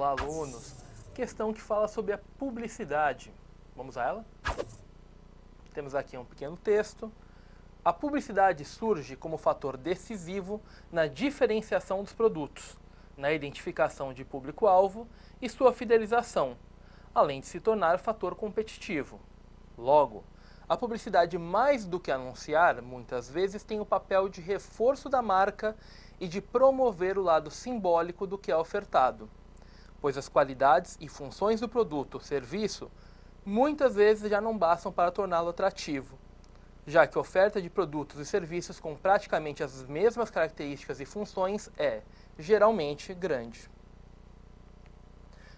Olá, alunos! Questão que fala sobre a publicidade. Vamos a ela? Temos aqui um pequeno texto. A publicidade surge como fator decisivo na diferenciação dos produtos, na identificação de público-alvo e sua fidelização, além de se tornar fator competitivo. Logo, a publicidade, mais do que anunciar, muitas vezes tem o papel de reforço da marca e de promover o lado simbólico do que é ofertado, pois as qualidades e funções do produto ou serviço muitas vezes já não bastam para torná-lo atrativo, já que a oferta de produtos e serviços com praticamente as mesmas características e funções é, geralmente, grande.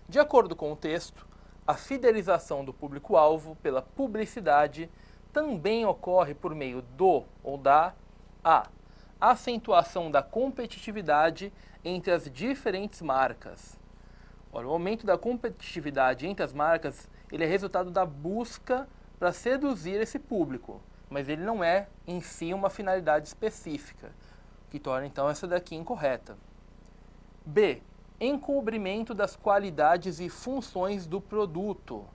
De acordo com o texto, a fidelização do público-alvo pela publicidade também ocorre por meio do ou da acentuação da competitividade entre as diferentes marcas. Ora, o aumento da competitividade entre as marcas ele é resultado da busca para seduzir esse público, mas ele não é em si uma finalidade específica, que torna então essa daqui incorreta. B. Encobrimento das qualidades e funções do produto.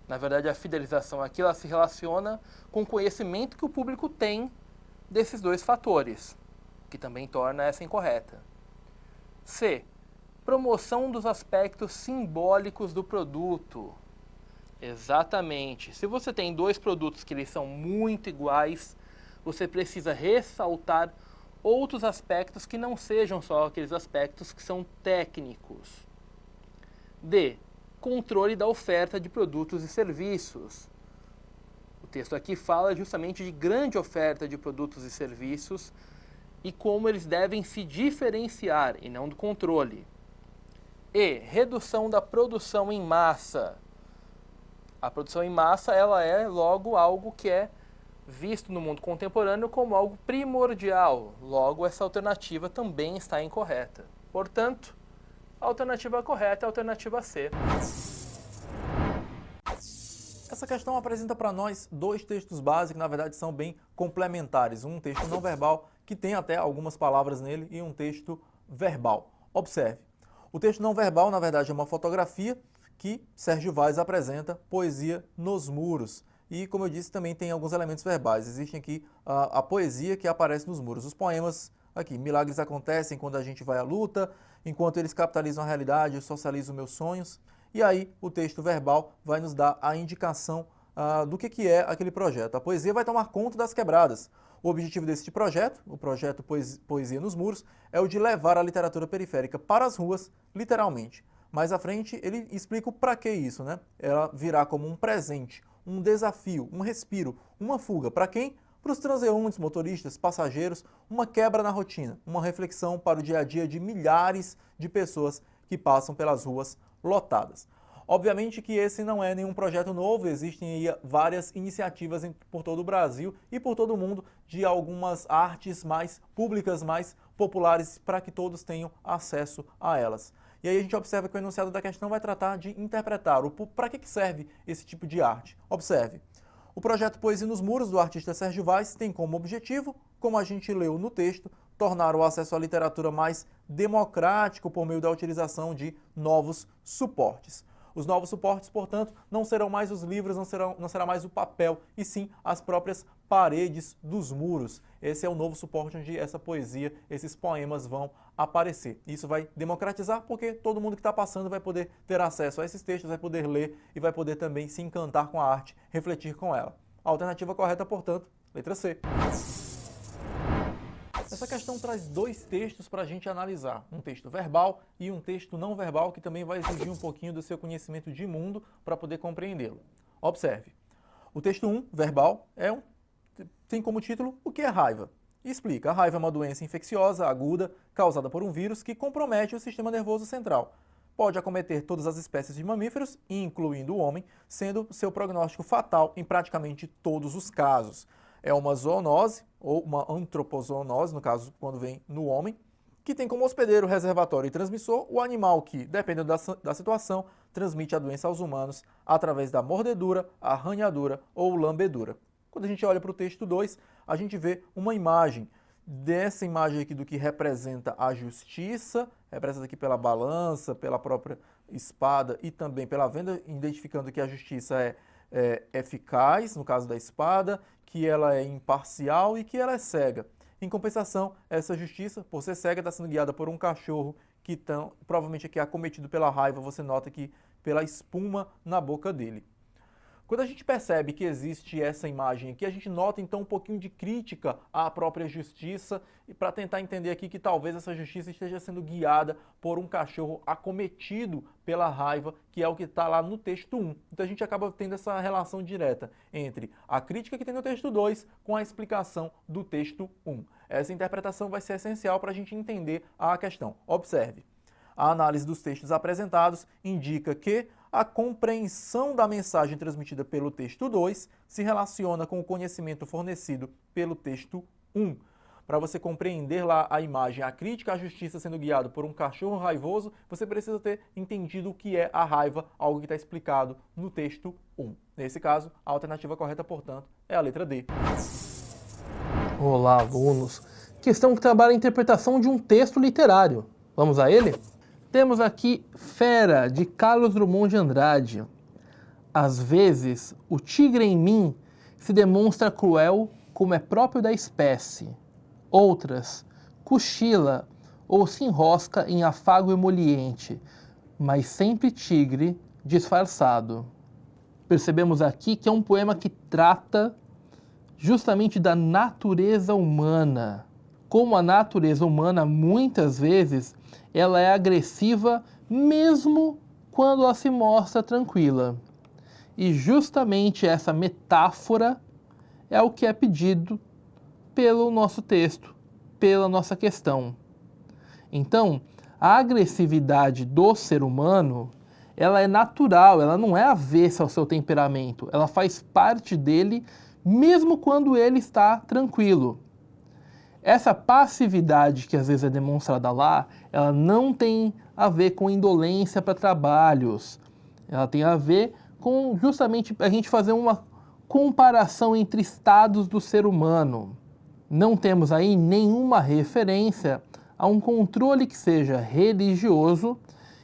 Na verdade, a fidelização aqui ela se relaciona com o conhecimento que o público tem desses dois fatores, que também torna essa incorreta. C. Promoção dos aspectos simbólicos do produto. Exatamente. Se você tem dois produtos que eles são muito iguais, você precisa ressaltar outros aspectos que não sejam só aqueles aspectos que são técnicos. D. Controle da oferta de produtos e serviços. O texto aqui fala justamente de grande oferta de produtos e serviços e como eles devem se diferenciar e não do controle. E. Redução da produção em massa. A produção em massa ela é logo algo que é visto no mundo contemporâneo como algo primordial. Logo, essa alternativa também está incorreta. Portanto, a alternativa correta é a alternativa C. Essa questão apresenta para nós dois textos básicos que, na verdade, são bem complementares. Um texto não verbal, que tem até algumas palavras nele, e um texto verbal. Observe. O texto não verbal, na verdade, é uma fotografia que Sérgio Vaz apresenta, Poesia nos Muros. E, como eu disse, também tem alguns elementos verbais. Existe aqui a poesia que aparece nos muros. Os poemas aqui, milagres acontecem quando a gente vai à luta, enquanto eles capitalizam a realidade, eu socializo meus sonhos. E aí, o texto verbal vai nos dar a indicação do que é aquele projeto. A poesia vai tomar conta das quebradas. O objetivo desse projeto, o projeto Poesia nos Muros, é o de levar a literatura periférica para as ruas, literalmente. Mais à frente, ele explica o para que isso, né? Ela virá como um presente, um desafio, um respiro, uma fuga. Para quem? Para os transeuntes, motoristas, passageiros, uma quebra na rotina, uma reflexão para o dia a dia de milhares de pessoas que passam pelas ruas lotadas. Obviamente que esse não é nenhum projeto novo, existem aí várias iniciativas por todo o Brasil e por todo o mundo de algumas artes mais públicas, mais populares, para que todos tenham acesso a elas. E aí a gente observa que o enunciado da questão vai tratar de interpretar para que serve esse tipo de arte. Observe. O projeto Poesia nos Muros, do artista Sérgio Vaz, tem como objetivo, como a gente leu no texto, tornar o acesso à literatura mais democrático por meio da utilização de novos suportes. Os novos suportes, portanto, não serão mais os livros, não será mais o papel, e sim as próprias paredes dos muros. Esse é o novo suporte onde essa poesia, esses poemas vão aparecer. Isso vai democratizar porque todo mundo que está passando vai poder ter acesso a esses textos, vai poder ler e vai poder também se encantar com a arte, refletir com ela. A alternativa correta, portanto, letra C. Essa questão traz dois textos para a gente analisar, um texto verbal e um texto não verbal, que também vai exigir um pouquinho do seu conhecimento de mundo para poder compreendê-lo. Observe, o texto 1, verbal, tem como título o que é raiva. E explica, a raiva é uma doença infecciosa, aguda, causada por um vírus que compromete o sistema nervoso central. Pode acometer todas as espécies de mamíferos, incluindo o homem, sendo seu prognóstico fatal em praticamente todos os casos. É uma zoonose, ou uma antropozoonose, no caso, quando vem no homem, que tem como hospedeiro, reservatório e transmissor o animal que, dependendo da situação, transmite a doença aos humanos através da mordedura, arranhadura ou lambedura. Quando a gente olha para o texto 2, a gente vê uma imagem. Dessa imagem aqui do que representa a justiça, representa aqui pela balança, pela própria espada e também pela venda, identificando que a justiça é eficaz, no caso da espada, que ela é imparcial e que ela é cega. Em compensação, essa justiça, por ser cega, está sendo guiada por um cachorro que provavelmente aqui é acometido pela raiva, você nota que pela espuma na boca dele. Quando a gente percebe que existe essa imagem aqui, a gente nota então um pouquinho de crítica à própria justiça e para tentar entender aqui que talvez essa justiça esteja sendo guiada por um cachorro acometido pela raiva, que é o que está lá no texto 1. Então a gente acaba tendo essa relação direta entre a crítica que tem no texto 2 com a explicação do texto 1. Essa interpretação vai ser essencial para a gente entender a questão. Observe. A análise dos textos apresentados indica que a compreensão da mensagem transmitida pelo texto 2 se relaciona com o conhecimento fornecido pelo texto 1. Para você compreender lá a imagem, a crítica à justiça sendo guiado por um cachorro raivoso, você precisa ter entendido o que é a raiva, algo que está explicado no texto 1. Nesse caso, a alternativa correta, portanto, é a letra D. Olá, alunos. Questão que trabalha a interpretação de um texto literário. Vamos a ele? Temos aqui Fera, de Carlos Drummond de Andrade. Às vezes, o tigre em mim se demonstra cruel como é próprio da espécie. Outras, cochila ou se enrosca em afago emoliente, mas sempre tigre disfarçado. Percebemos aqui que é um poema que trata justamente da natureza humana. Como a natureza humana, muitas vezes, ela é agressiva mesmo quando ela se mostra tranquila. E justamente essa metáfora é o que é pedido pelo nosso texto, pela nossa questão. Então, a agressividade do ser humano, ela é natural, ela não é avessa ao seu temperamento, ela faz parte dele mesmo quando ele está tranquilo. Essa passividade que às vezes é demonstrada lá, ela não tem a ver com indolência para trabalhos. Ela tem a ver com justamente a gente fazer uma comparação entre estados do ser humano. Não temos aí nenhuma referência a um controle que seja religioso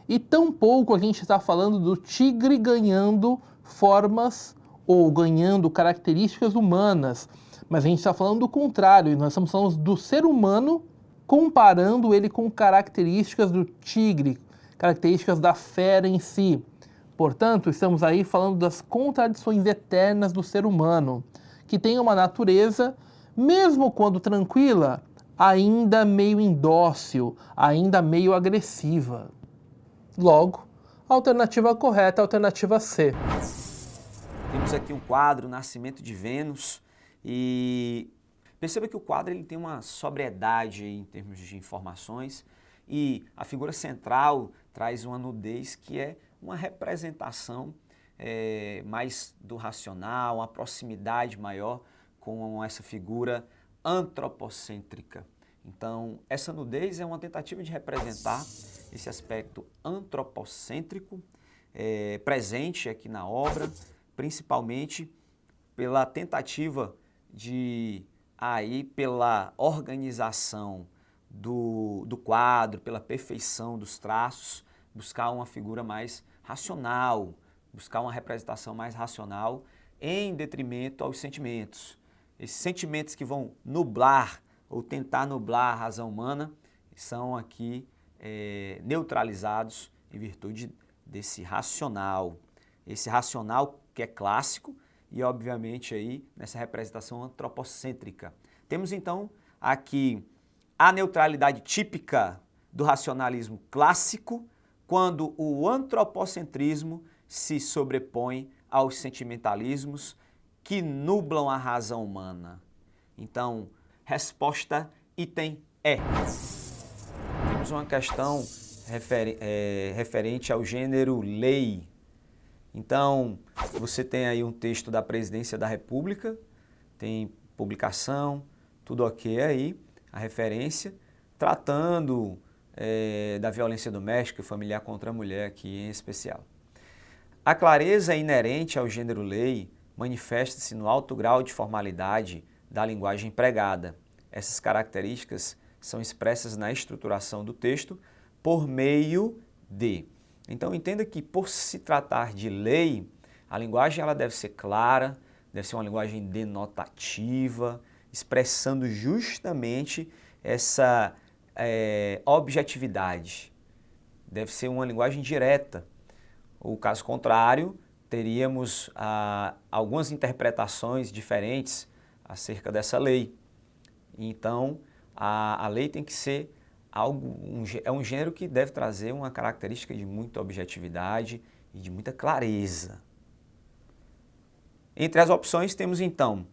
e tampouco a gente está falando do tigre ganhando formas ou ganhando características humanas. Mas a gente está falando do contrário, nós estamos falando do ser humano comparando ele com características do tigre, características da fera em si. Portanto, estamos aí falando das contradições eternas do ser humano, que tem uma natureza, mesmo quando tranquila, ainda meio indócil, ainda meio agressiva. Logo, a alternativa correta é a alternativa C. Temos aqui um quadro, Nascimento de Vênus, e perceba que o quadro ele tem uma sobriedade em termos de informações e a figura central traz uma nudez que é uma representação mais do racional, uma proximidade maior com essa figura antropocêntrica. Então, essa nudez é uma tentativa de representar esse aspecto antropocêntrico presente aqui na obra, principalmente pela tentativa de, pela organização do quadro, pela perfeição dos traços, buscar uma figura mais racional, buscar uma representação mais racional em detrimento aos sentimentos. Esses sentimentos que vão nublar ou tentar nublar a razão humana são aqui neutralizados em virtude desse racional. Esse racional que é clássico e, obviamente, aí nessa representação antropocêntrica. Temos, então, aqui a neutralidade típica do racionalismo clássico, quando o antropocentrismo se sobrepõe aos sentimentalismos que nublam a razão humana. Então, resposta item E. Temos uma questão referente ao gênero lei. Então, você tem aí um texto da Presidência da República, tem publicação, tudo ok aí, a referência, tratando da violência doméstica e familiar contra a mulher aqui em especial. A clareza inerente ao gênero lei manifesta-se no alto grau de formalidade da linguagem empregada. Essas características são expressas na estruturação do texto por meio de Então entenda que por se tratar de lei, a linguagem ela deve ser clara, deve ser uma linguagem denotativa, expressando justamente essa objetividade. Deve ser uma linguagem direta. O caso contrário, teríamos algumas interpretações diferentes acerca dessa lei. Então, a lei tem que ser é um gênero que deve trazer uma característica de muita objetividade e de muita clareza. Entre as opções temos então,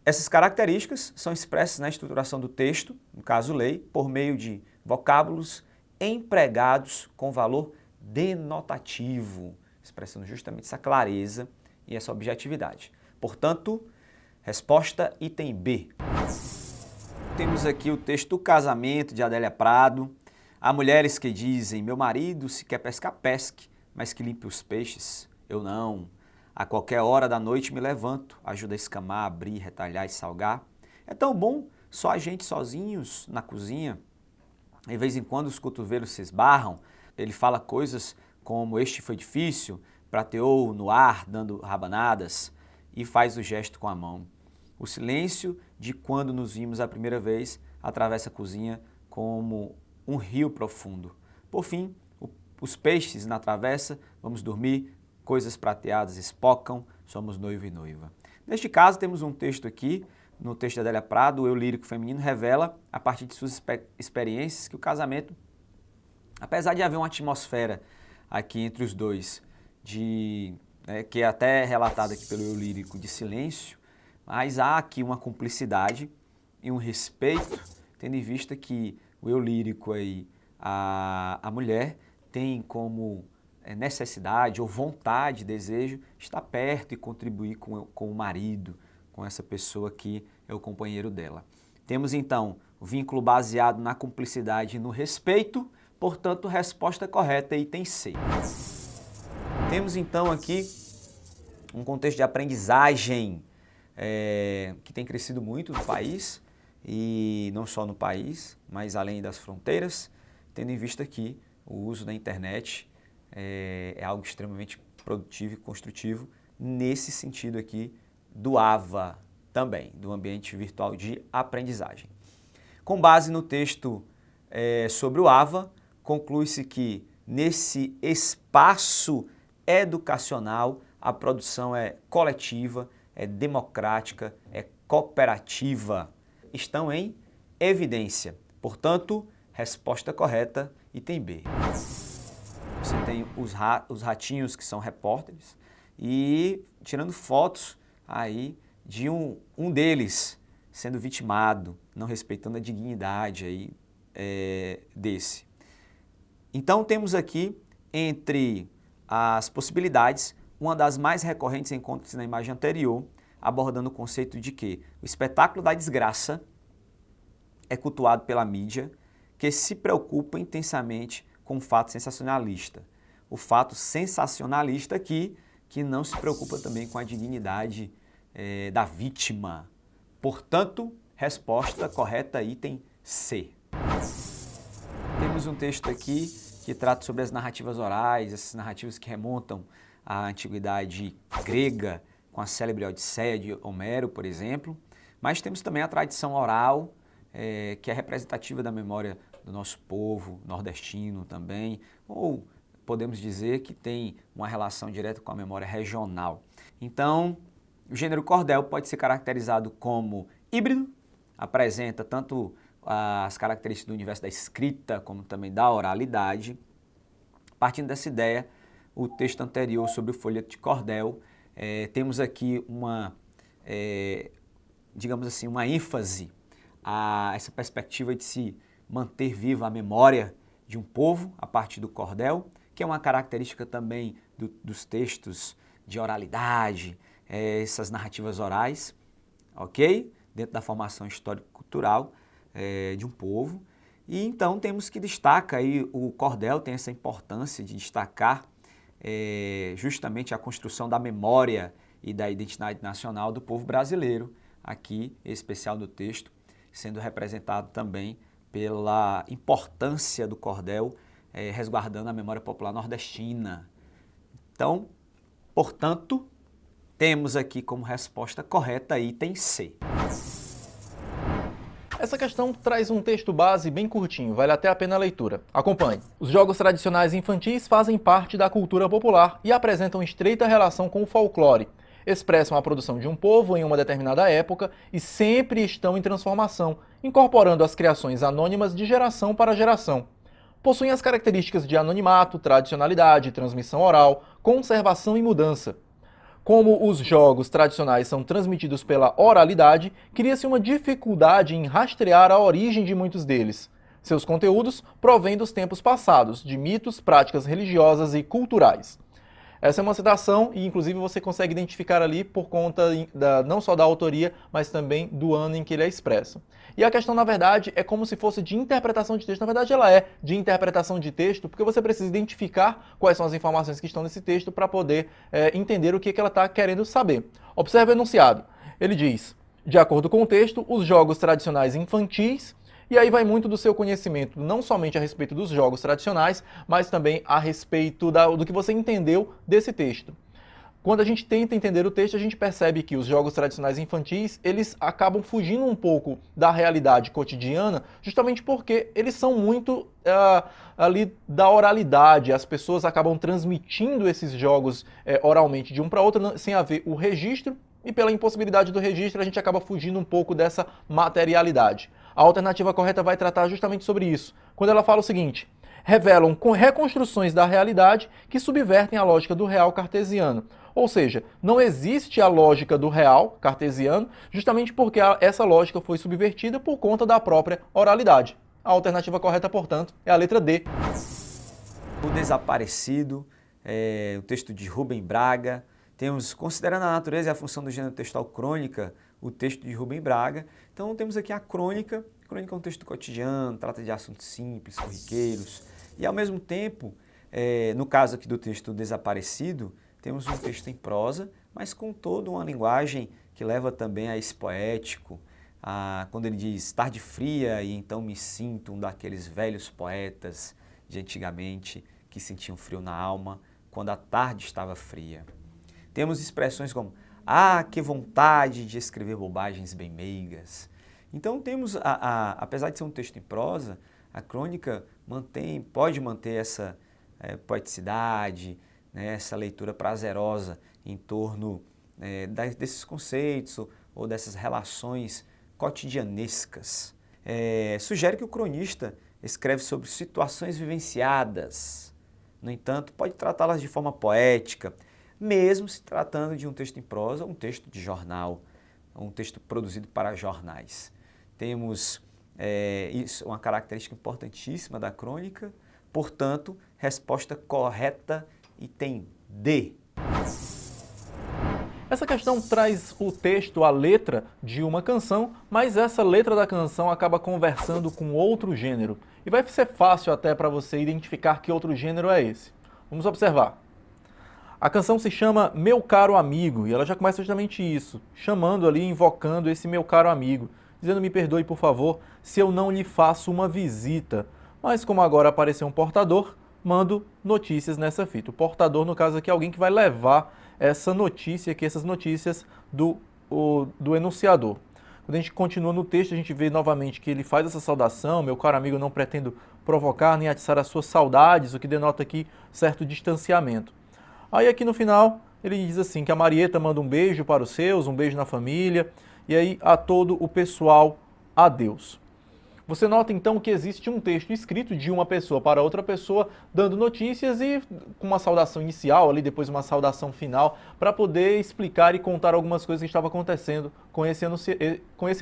essas características são expressas na estruturação do texto, no caso lei, por meio de vocábulos empregados com valor denotativo, expressando justamente essa clareza e essa objetividade. Portanto, resposta item B. Temos aqui o texto O Casamento, de Adélia Prado. Há mulheres que dizem, meu marido se quer pescar, pesque, mas que limpe os peixes, eu não. A qualquer hora da noite me levanto, ajuda a escamar, abrir, retalhar e salgar. É tão bom só a gente sozinhos na cozinha. De vez em quando os cotovelos se esbarram, ele fala coisas como este foi difícil, prateou no ar dando rabanadas e faz o gesto com a mão. O silêncio de quando nos vimos a primeira vez atravessa a cozinha como um rio profundo. Por fim, os peixes na travessa, vamos dormir, coisas prateadas espocam, somos noivo e noiva. Neste caso, temos um texto aqui, no texto de Adélia Prado, o eu lírico feminino revela, a partir de suas experiências, que o casamento, apesar de haver uma atmosfera aqui entre os dois, que é até relatada aqui pelo eu lírico de silêncio, mas há aqui uma cumplicidade e um respeito, tendo em vista que o eu lírico aí, a mulher tem como necessidade ou vontade, desejo, estar perto e contribuir com o marido, com essa pessoa que é o companheiro dela. Temos então o vínculo baseado na cumplicidade e no respeito, portanto, resposta correta, item C. Temos então aqui um contexto de aprendizagem que tem crescido muito no país, e não só no país, mas além das fronteiras, tendo em vista que o uso da internet é algo extremamente produtivo e construtivo nesse sentido aqui do AVA também, do ambiente virtual de aprendizagem. Com base no texto sobre o AVA, conclui-se que nesse espaço educacional a produção é coletiva, é democrática, é cooperativa, estão em evidência. Portanto, resposta correta, item B. Você tem os ratinhos que são repórteres e tirando fotos aí de um deles sendo vitimado, não respeitando a dignidade aí, desse. Então temos aqui, entre as possibilidades, uma das mais recorrentes encontra-se na imagem anterior, abordando o conceito de que o espetáculo da desgraça é cultuado pela mídia, que se preocupa intensamente com o fato sensacionalista. O fato sensacionalista aqui, que não se preocupa também com a dignidade da vítima. Portanto, resposta correta, item C. Temos um texto aqui que trata sobre as narrativas orais, essas narrativas que remontam à antiguidade grega, com a célebre Odisseia de Homero, por exemplo. Mas temos também a tradição oral, que é representativa da memória do nosso povo nordestino também, ou podemos dizer que tem uma relação direta com a memória regional. Então, o gênero cordel pode ser caracterizado como híbrido, apresenta tanto as características do universo da escrita, como também da oralidade. Partindo dessa ideia, o texto anterior sobre o folheto de cordel, temos aqui digamos assim, uma ênfase a essa perspectiva de se manter viva a memória de um povo a partir do cordel, que é uma característica também dos textos de oralidade, essas narrativas orais, ok? Dentro da formação histórico-cultural de um povo. E então temos que destacar aí, o cordel tem essa importância de destacar justamente a construção da memória e da identidade nacional do povo brasileiro, aqui, em especial no texto, sendo representado também pela importância do cordel resguardando a memória popular nordestina. Então, portanto, temos aqui como resposta correta item C. Essa questão traz um texto base bem curtinho, vale até a pena a leitura. Acompanhe. Os jogos tradicionais infantis fazem parte da cultura popular e apresentam estreita relação com o folclore. Expressam a produção de um povo em uma determinada época e sempre estão em transformação, incorporando as criações anônimas de geração para geração. Possuem as características de anonimato, tradicionalidade, transmissão oral, conservação e mudança. Como os jogos tradicionais são transmitidos pela oralidade, cria-se uma dificuldade em rastrear a origem de muitos deles. Seus conteúdos provêm dos tempos passados, de mitos, práticas religiosas e culturais. Essa é uma citação e, inclusive, você consegue identificar ali por conta não só da autoria, mas também do ano em que ele é expresso. E a questão, na verdade, é como se fosse de interpretação de texto. Na verdade, ela é de interpretação de texto, porque você precisa identificar quais são as informações que estão nesse texto para poder entender o que ela está querendo saber. Observe o enunciado. Ele diz, de acordo com o texto, os jogos tradicionais infantis. E aí vai muito do seu conhecimento, não somente a respeito dos jogos tradicionais, mas também a respeito do que você entendeu desse texto. Quando a gente tenta entender o texto, a gente percebe que os jogos tradicionais infantis, eles acabam fugindo um pouco da realidade cotidiana, justamente porque eles são muito ali da oralidade. As pessoas acabam transmitindo esses jogos oralmente de um para outro, sem haver o registro, e pela impossibilidade do registro, a gente acaba fugindo um pouco dessa materialidade. A alternativa correta vai tratar justamente sobre isso, quando ela fala o seguinte: revelam reconstruções da realidade que subvertem a lógica do real cartesiano. Ou seja, não existe a lógica do real cartesiano, justamente porque essa lógica foi subvertida por conta da própria oralidade. A alternativa correta, portanto, é a letra D. O Desaparecido, o texto de Rubem Braga. Temos, considerando a natureza e a função do gênero textual crônica, o texto de Rubem Braga. Então temos aqui a crônica. A crônica é um texto cotidiano, trata de assuntos simples, corriqueiros. E ao mesmo tempo, no caso aqui do texto Desaparecido, temos um texto em prosa, mas com toda uma linguagem que leva também a esse poético. Quando ele diz, tarde fria e então me sinto um daqueles velhos poetas de antigamente que sentiam frio na alma quando a tarde estava fria. Temos expressões como, que vontade de escrever bobagens bem meigas. Então temos, apesar de ser um texto em prosa, a crônica pode manter essa poeticidade, né, essa leitura prazerosa em torno desses conceitos ou dessas relações cotidianescas. Sugere que o cronista escreve sobre situações vivenciadas. No entanto, pode tratá-las de forma poética, mesmo se tratando de um texto em prosa, um texto de jornal, um texto produzido para jornais. Temos isso, uma característica importantíssima da crônica, portanto, resposta correta, item D. Essa questão traz o texto, a letra de uma canção, mas essa letra da canção acaba conversando com outro gênero. E vai ser fácil até para você identificar que outro gênero é esse. Vamos observar. A canção se chama Meu Caro Amigo, e ela já começa justamente isso, chamando ali, invocando esse meu caro amigo, dizendo: me perdoe, por favor, se eu não lhe faço uma visita. Mas como agora apareceu um portador, mando notícias nessa fita. O portador, no caso aqui, é alguém que vai levar essa notícia aqui, essas notícias do enunciador. Quando a gente continua no texto, a gente vê novamente que ele faz essa saudação: meu caro amigo, não pretendo provocar nem atiçar as suas saudades, o que denota aqui certo distanciamento. Aí aqui no final, ele diz assim, que a Marieta manda um beijo para os seus, um beijo na família, e aí a todo o pessoal, adeus. Você nota então que existe um texto escrito de uma pessoa para outra pessoa, dando notícias e com uma saudação inicial, ali depois uma saudação final, para poder explicar e contar algumas coisas que estavam acontecendo com esse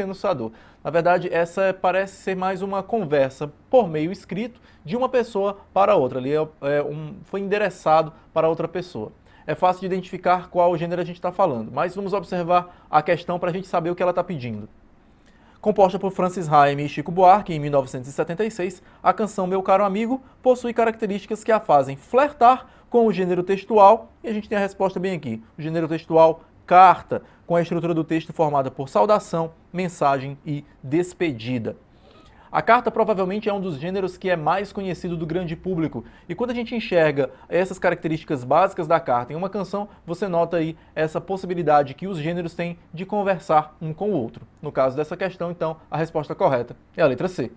enunciador. Na verdade, essa parece ser mais uma conversa por meio escrito de uma pessoa para outra. Ali foi endereçado para outra pessoa. É fácil de identificar qual gênero a gente está falando, mas vamos observar a questão para a gente saber o que ela está pedindo. Composta por Francis Raime e Chico Buarque em 1976, a canção Meu Caro Amigo possui características que a fazem flertar com o gênero textual, e a gente tem a resposta bem aqui, o gênero textual carta, com a estrutura do texto formada por saudação, mensagem e despedida. A carta provavelmente é um dos gêneros que é mais conhecido do grande público, e quando a gente enxerga essas características básicas da carta em uma canção, você nota aí essa possibilidade que os gêneros têm de conversar um com o outro. No caso dessa questão, então, a resposta correta é a letra C.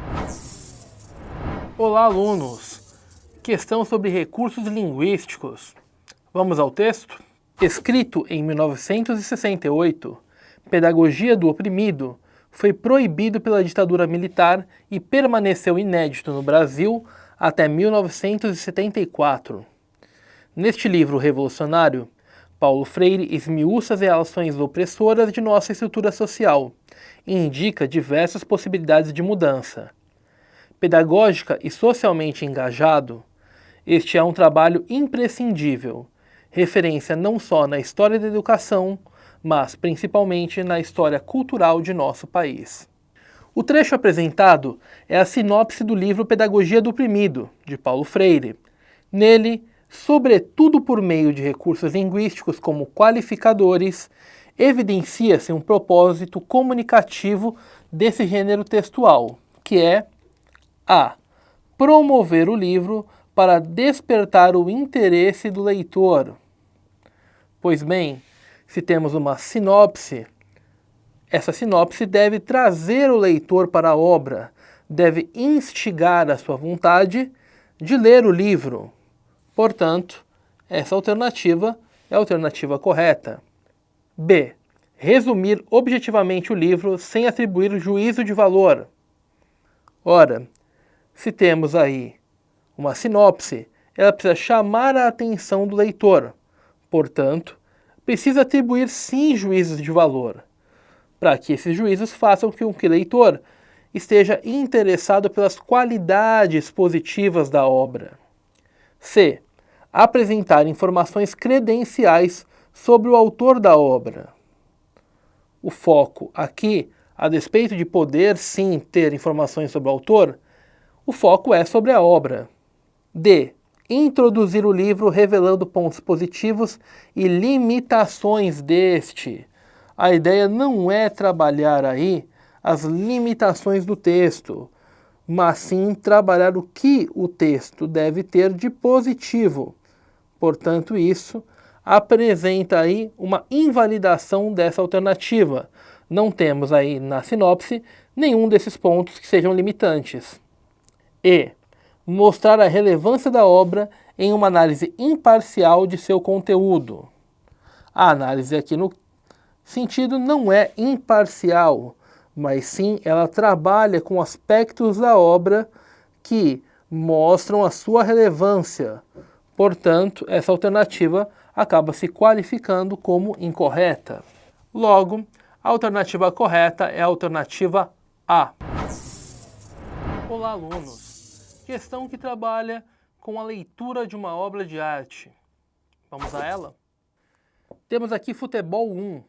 Olá, alunos! Questão sobre recursos linguísticos. Vamos ao texto? Escrito em 1968, Pedagogia do Oprimido foi proibido pela ditadura militar e permaneceu inédito no Brasil até 1974. Neste livro revolucionário, Paulo Freire esmiuça as relações opressoras de nossa estrutura social e indica diversas possibilidades de mudança. Pedagógica e socialmente engajado, este é um trabalho imprescindível, referência não só na história da educação, mas principalmente na história cultural de nosso país. O trecho apresentado é a sinopse do livro Pedagogia do Oprimido, de Paulo Freire. Nele, sobretudo por meio de recursos linguísticos como qualificadores, evidencia-se um propósito comunicativo desse gênero textual, que é a. Promover o livro para despertar o interesse do leitor. Pois bem, se temos uma sinopse, essa sinopse deve trazer o leitor para a obra, deve instigar a sua vontade de ler o livro. Portanto, essa alternativa é a alternativa correta. B. Resumir objetivamente o livro sem atribuir juízo de valor. Ora, se temos aí uma sinopse, ela precisa chamar a atenção do leitor. Portanto, precisa atribuir sim juízos de valor, para que esses juízos façam com que o leitor esteja interessado pelas qualidades positivas da obra. C. Apresentar informações credenciais sobre o autor da obra. O foco aqui, a despeito de poder sim ter informações sobre o autor, o foco é sobre a obra. D. Introduzir o livro revelando pontos positivos e limitações deste. A ideia não é trabalhar aí as limitações do texto, mas sim trabalhar o que o texto deve ter de positivo. Portanto, isso apresenta aí uma invalidação dessa alternativa. Não temos aí na sinopse nenhum desses pontos que sejam limitantes. E. Mostrar a relevância da obra em uma análise imparcial de seu conteúdo. A análise aqui no sentido não é imparcial, mas sim ela trabalha com aspectos da obra que mostram a sua relevância. Portanto, essa alternativa acaba se qualificando como incorreta. Logo, a alternativa correta é a alternativa A. Olá, alunos! Questão que trabalha com a leitura de uma obra de arte. Vamos a ela? Temos aqui Futebol 1,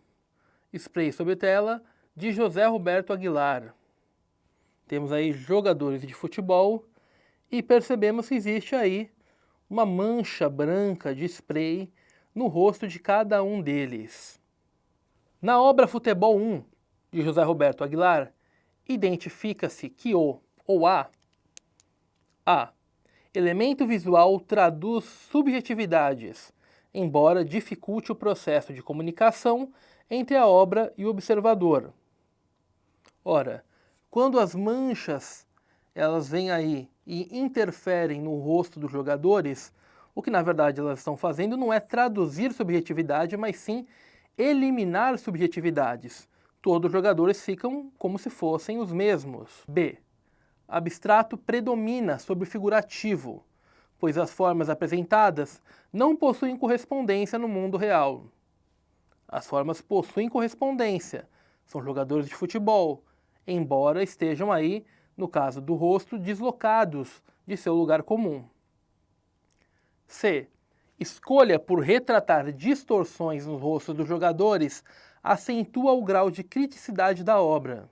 Spray sobre tela, de José Roberto Aguilar. Temos aí jogadores de futebol e percebemos que existe aí uma mancha branca de spray no rosto de cada um deles. Na obra Futebol 1, de José Roberto Aguilar, identifica-se que o ou a elemento visual traduz subjetividades, embora dificulte o processo de comunicação entre a obra e o observador. Ora, quando as manchas elas vêm aí e interferem no rosto dos jogadores, o que na verdade elas estão fazendo não é traduzir subjetividade, mas sim eliminar subjetividades. Todos os jogadores ficam como se fossem os mesmos. B. Abstrato predomina sobre o figurativo, pois as formas apresentadas não possuem correspondência no mundo real. As formas possuem correspondência, são jogadores de futebol, embora estejam aí, no caso do rosto, deslocados de seu lugar comum. C. Escolha por retratar distorções nos rostos dos jogadores acentua o grau de criticidade da obra.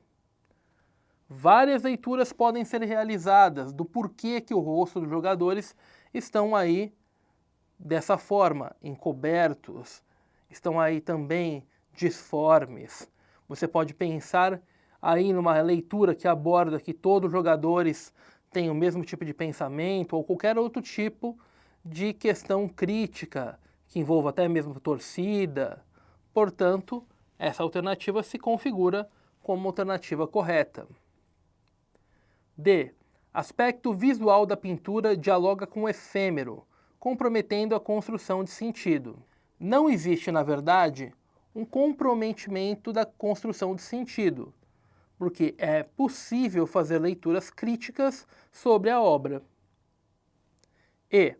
Várias leituras podem ser realizadas do porquê que o rosto dos jogadores estão aí dessa forma, encobertos, estão aí também disformes. Você pode pensar aí numa leitura que aborda que todos os jogadores têm o mesmo tipo de pensamento ou qualquer outro tipo de questão crítica que envolva até mesmo torcida. Portanto, essa alternativa se configura como alternativa correta. D. Aspecto visual da pintura dialoga com o efêmero, comprometendo a construção de sentido. Não existe, na verdade, um comprometimento da construção de sentido, porque é possível fazer leituras críticas sobre a obra. E.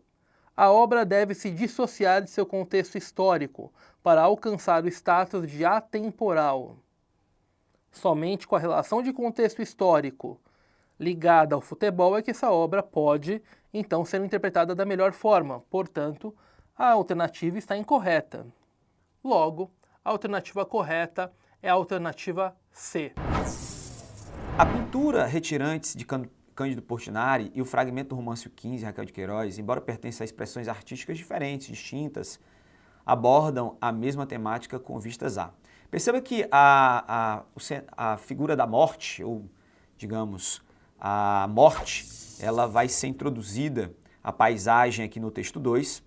A obra deve se dissociar de seu contexto histórico para alcançar o status de atemporal. Somente com a relação de contexto histórico ligada ao futebol é que essa obra pode, então, ser interpretada da melhor forma. Portanto, a alternativa está incorreta. Logo, a alternativa correta é a alternativa C. A pintura Retirantes de Cândido Portinari e o fragmento do romance O 15, Raquel de Queiroz, embora pertençam a expressões artísticas diferentes, distintas, abordam a mesma temática com vistas a. Perceba que a figura da morte, ou digamos, a morte, ela vai ser introduzida, a paisagem aqui no texto 2,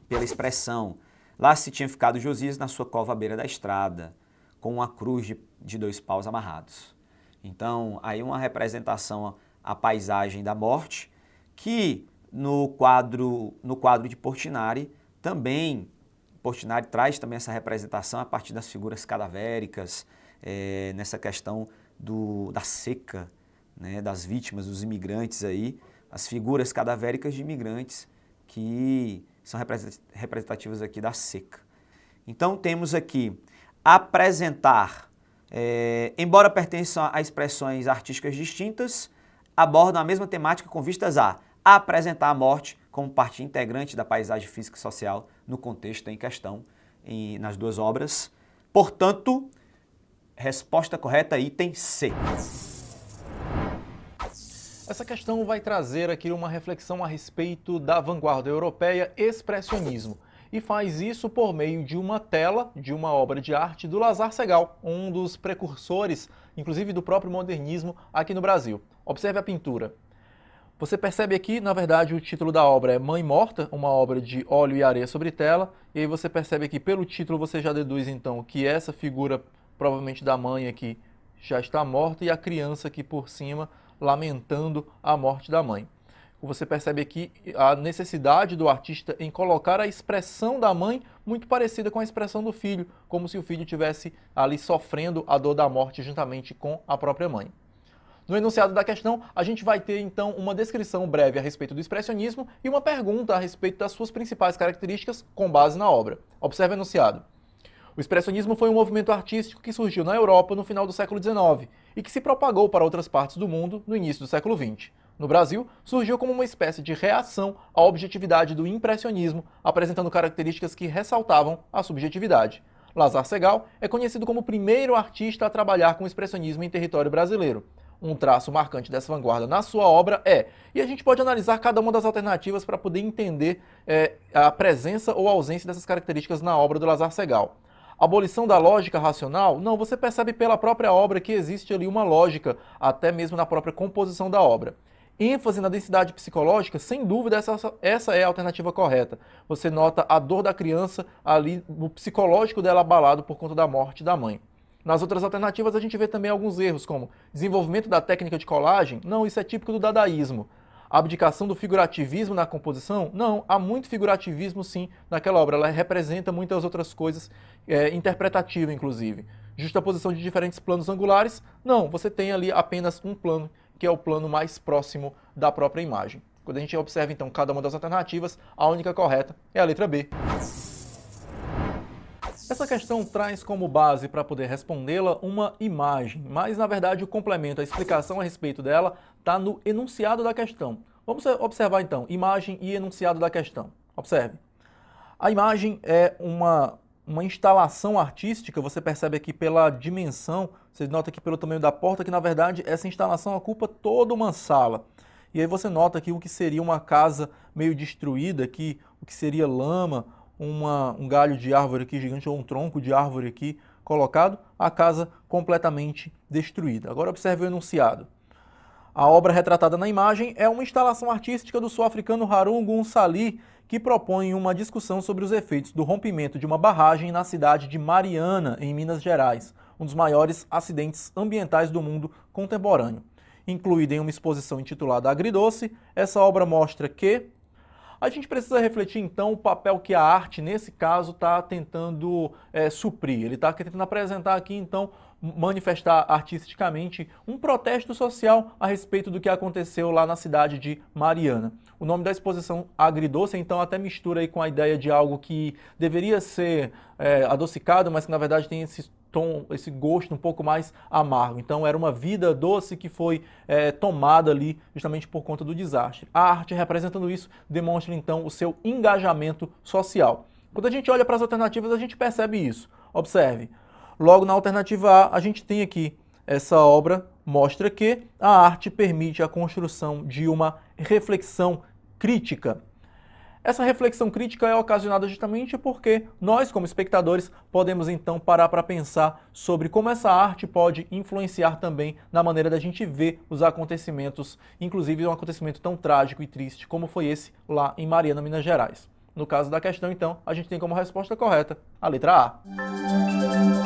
pela expressão: lá se tinha ficado Josias na sua cova à beira da estrada, com uma cruz de 2 paus amarrados. Então, aí uma representação à paisagem da morte, que no quadro de Portinari também, Portinari traz também essa representação a partir das figuras cadavéricas, nessa questão da seca, né, das vítimas, dos imigrantes aí, as figuras cadavéricas de imigrantes que são representativas aqui da seca. Então temos aqui apresentar, embora pertençam a expressões artísticas distintas, abordam a mesma temática com vistas a apresentar a morte como parte integrante da paisagem física e social no contexto em questão, nas duas obras. Portanto, resposta correta, item C. Essa questão vai trazer aqui uma reflexão a respeito da vanguarda europeia expressionismo, e faz isso por meio de uma tela de uma obra de arte do Lazar Segal, um dos precursores, inclusive do próprio modernismo aqui no Brasil. Observe a pintura. Você percebe aqui, na verdade, o título da obra é Mãe Morta, uma obra de óleo e areia sobre tela, e aí você percebe aqui, pelo título, você já deduz então que essa figura, provavelmente da mãe aqui, já está morta, e a criança aqui por cima lamentando a morte da mãe. Você percebe aqui a necessidade do artista em colocar a expressão da mãe muito parecida com a expressão do filho, como se o filho estivesse ali sofrendo a dor da morte juntamente com a própria mãe. No enunciado da questão, a gente vai ter então uma descrição breve a respeito do expressionismo e uma pergunta a respeito das suas principais características com base na obra. Observe o enunciado. O expressionismo foi um movimento artístico que surgiu na Europa no final do século XIX e que se propagou para outras partes do mundo no início do século XX. No Brasil, surgiu como uma espécie de reação à objetividade do impressionismo, apresentando características que ressaltavam a subjetividade. Lazar Segal é conhecido como o primeiro artista a trabalhar com o expressionismo em território brasileiro. Um traço marcante dessa vanguarda na sua obra e a gente pode analisar cada uma das alternativas para poder entender a presença ou ausência dessas características na obra do Lazar Segal. Abolição da lógica racional? Não, você percebe pela própria obra que existe ali uma lógica, até mesmo na própria composição da obra. ênfase na densidade psicológica, sem dúvida essa é a alternativa correta. Você nota a dor da criança ali, o psicológico dela abalado por conta da morte da mãe. Nas outras alternativas a gente vê também alguns erros, como desenvolvimento da técnica de colagem. Não, isso é típico do dadaísmo. Abdicação do figurativismo na composição? Não, há muito figurativismo sim naquela obra. Ela representa muitas outras coisas, interpretativa inclusive. Justaposição de diferentes planos angulares? Não, você tem ali apenas um plano, que é o plano mais próximo da própria imagem. Quando a gente observa então cada uma das alternativas, a única correta é a letra B. Essa questão traz como base para poder respondê-la uma imagem, mas na verdade o complemento, a explicação a respeito dela está no enunciado da questão. Vamos observar então, imagem e enunciado da questão. Observe. A imagem é uma instalação artística, você percebe aqui pela dimensão, você nota aqui pelo tamanho da porta que na verdade essa instalação ocupa toda uma sala. E aí você nota aqui o que seria uma casa meio destruída aqui, o que seria lama, um galho de árvore aqui gigante ou um tronco de árvore aqui colocado, a casa completamente destruída. Agora observe o enunciado. A obra retratada na imagem é uma instalação artística do sul-africano Harun Gunsalih, que propõe uma discussão sobre os efeitos do rompimento de uma barragem na cidade de Mariana, em Minas Gerais, um dos maiores acidentes ambientais do mundo contemporâneo. Incluída em uma exposição intitulada Agridoce, essa obra mostra que a gente precisa refletir, então, o papel que a arte, nesse caso, está tentando suprir. Ele está tentando apresentar aqui, então, manifestar artisticamente um protesto social a respeito do que aconteceu lá na cidade de Mariana. O nome da exposição Agridoce, então, até mistura aí com a ideia de algo que deveria ser adocicado, mas que, na verdade, tem esse tom, esse gosto um pouco mais amargo. Então era uma vida doce que foi tomada ali justamente por conta do desastre. A arte, representando isso, demonstra então o seu engajamento social. Quando a gente olha para as alternativas, a gente percebe isso. Observe, logo na alternativa A, a gente tem aqui essa obra, mostra que a arte permite a construção de uma reflexão crítica. Essa reflexão crítica é ocasionada justamente porque nós, como espectadores, podemos então parar para pensar sobre como essa arte pode influenciar também na maneira da gente ver os acontecimentos, inclusive um acontecimento tão trágico e triste como foi esse lá em Mariana, Minas Gerais. No caso da questão, então, a gente tem como resposta correta a letra A.